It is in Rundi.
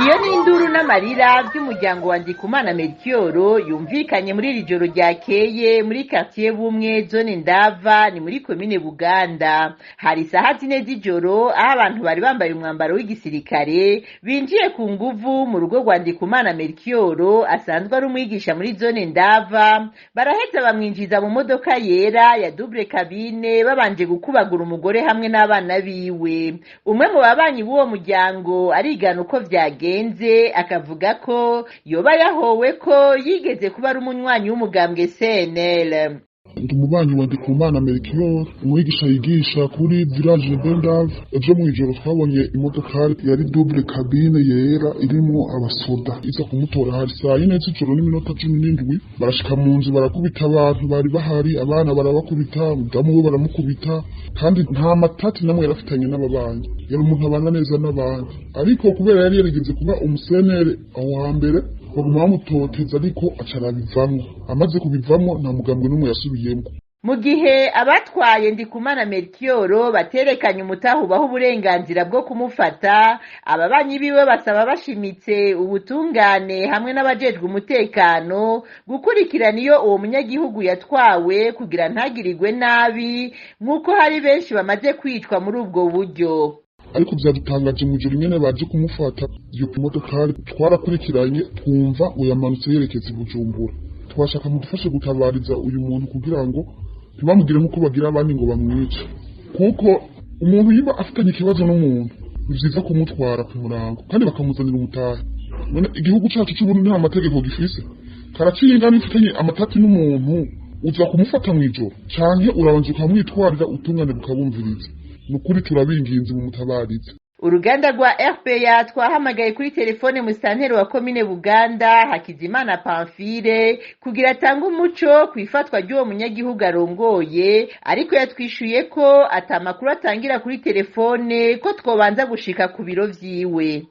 Iyo ni induru n'amarira vy'umuryango wa Ndikumana Melchior yumvikanye muri iri joro ryakeye muri quartier Bumwe zone Ndava ni muri commune Buganda. Hari isaha 4 z'ijoro aho abantu bari bambaye umwambaro w'igisirikare binjiye ku nguvu mu rugo rwa Ndikumana Melchior asanzwe ari umwigisha muri zone Ndava, baraheza bamwinjiza mu modoka yera ya double cabine babanje gukubagura umugore hamwe n'abana biwe. Umwe mu babanyi b'uwo muryango arigana uko vyagenze akavuga ko yoba yahowe ko yigeze kuba ari umunywanyi w'umugambwe CNL. Umubanyi wa Ndikumana Melchior umwigisha yigisha kuri village Bendav. Ejo mwijoro twabonye imodoka yari double cabine yera irimo abasoda iza kumutora hari saa 4 z'ijoro n'iminota 17 barashika mu nzu barakubita abantu bari bahari, abana barabakubita, umudamu we baramukubita, kandi nta matati namwe yarafitanye n'ababanyi, yari umuntu abana neza n'abandi. Ariko kubera yari yarigeze kuba umusenere aho hambere baguma bamutoteza, ariko acarabivamwo. Amaze kubivamwo nta mugambwe n'umwe yasubiyemo. Mu gihe abatwaye Ndikumana Melchior baterekanye umutahubaho uburenganzira bwo kumufata, ababanyi biwe basaba bashimitse ubutungane hamwe n'abajejwe umutekano gukurikirana iyo uwo munyagihugu yatwawe kugira ntagirirwe nabi nk'uko hari benshi bamaze kwicwa muri ubwo buryo. Ariko vyadutangaje mu joro nyene baje kumufata iyo modoka twarakurikiranye twumva uyamanutse yerekeza i Bujumbura. Twashaka mudufashe gutabariza uyu muntu kugira ngo ntibamugire nk'uko bagira abandi ngo bamwice, kuko umuntu yiba afitanye ikibazo n'umuntu ni vyiza kumutwara ku murango kandi bakamuzanira umutahe. Igihugu cacu c'Uburundi nta mategeko gifise, karacinga n'ifitanye amatati n'umuntu uza kumufata mw'ijoro canke urabanza ukamwitwarira utungane bukabumviriza. Nukuri turabinginze mu mutabarize. Uruganda rwa RPA twahamagaye kuri telefone musanteri wa commune Buganda Hakizimana Pamphile kugira atange umuco kwifatwa ry'uwo munyagihugu arongoye, ariko yatwishuye ko atamakuru atangira kuri telefone ko twobanza gushika ku biro vyiwe.